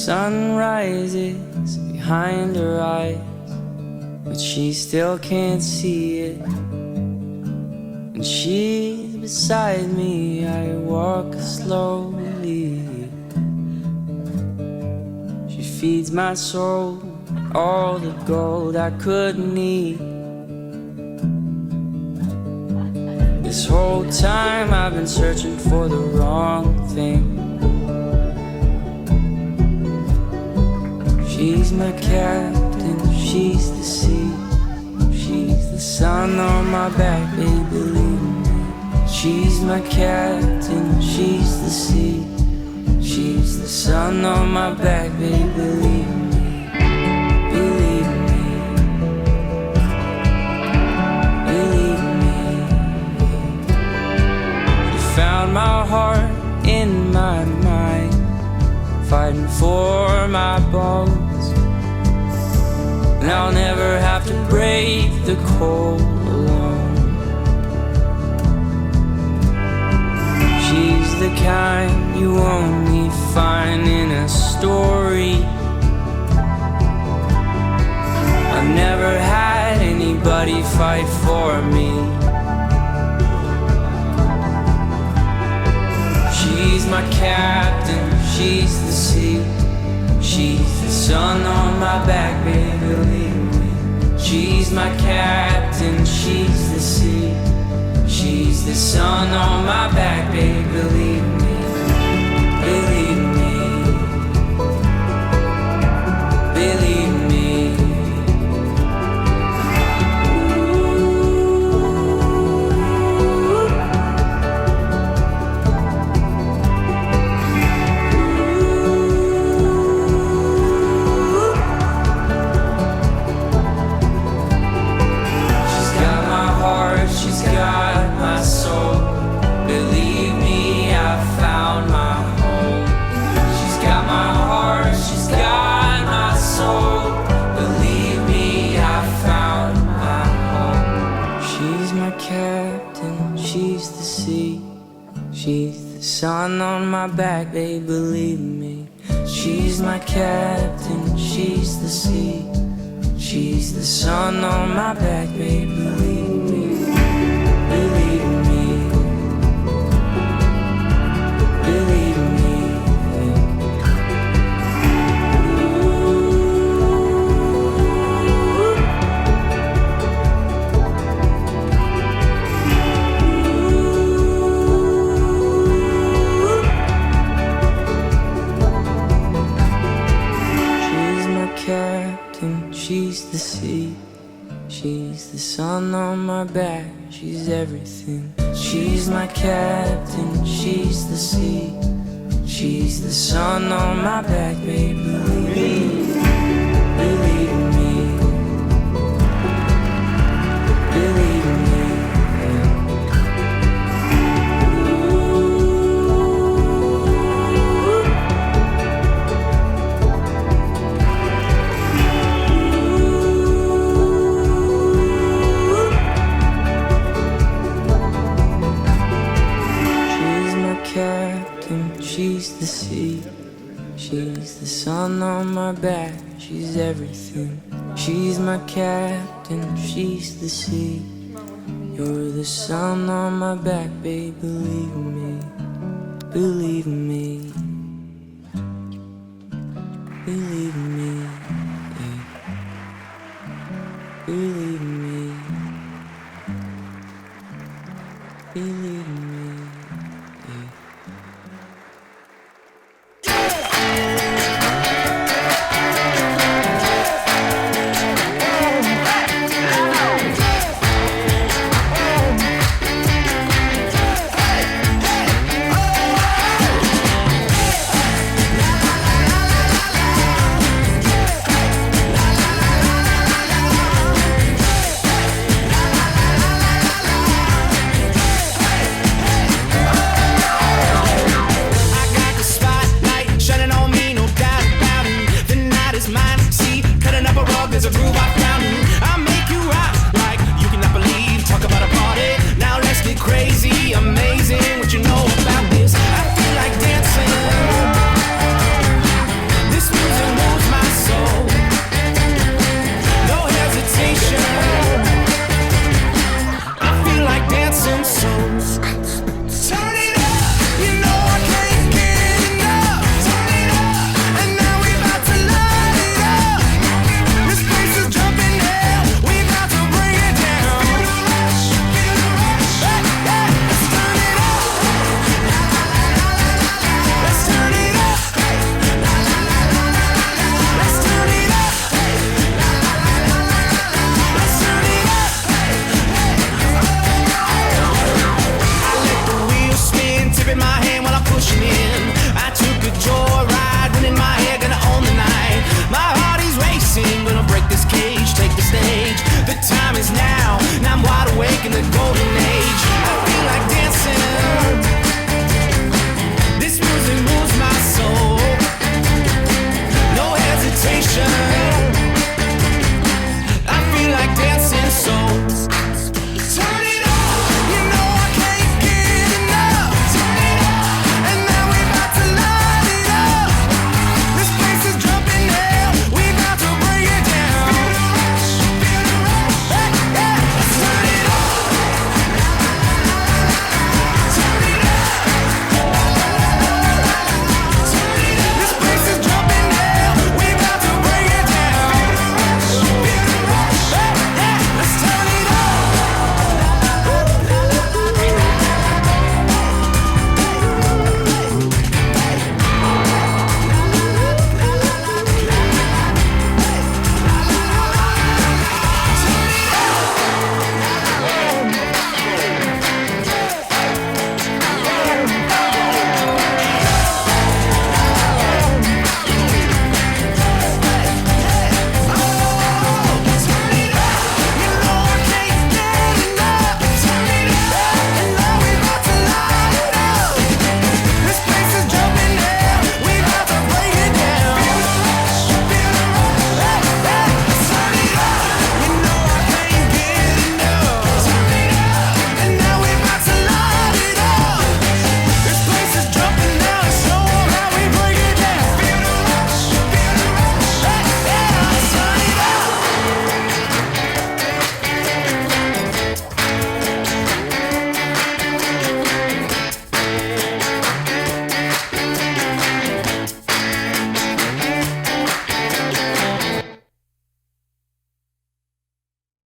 sun rises behind her eyes, but she still can't see it. And she's beside me, I walk slowly. She feeds my soul all the gold I could need. This whole time I've been searching for the wrong thing. She's my captain, she's the sea. She's the sun on my back, baby, believe me. She's my captain, she's the sea. She's the sun on my back, baby, believe me. Believe me. Believe me. You found my heart in my mind, fighting for my bones. And I'll never have to brave the cold alone. She's the kind you only find in a story. I've never had anybody fight for me. She's my captain, she's the sea. She's the sun on my back, baby, believe me. She's my captain, she's the sea. She's the sun on my back, baby, believe me. Believe me. Believe me. She's got my soul. Believe me, I found my home. She's got my heart, she's got my soul. Believe me, I found my home. She's my captain, she's the sea. She's the sun on my back, babe, believe me. She's my captain, she's the sea. She's the sun on my back, babe, believe me. Believe me, believe me. She's my captain, she's the sea. She's the sun on my back, she's everything. She's my captain, she's the sea. She's the sun on my back, baby, believe me. Believe me. Believe me. She's the sea, she's the sun on my back, she's everything. She's my captain, she's the sea. You're the sun on my back, babe, believe me. Believe me. Believe me. Yeah. Believe me. Believe me. Julien.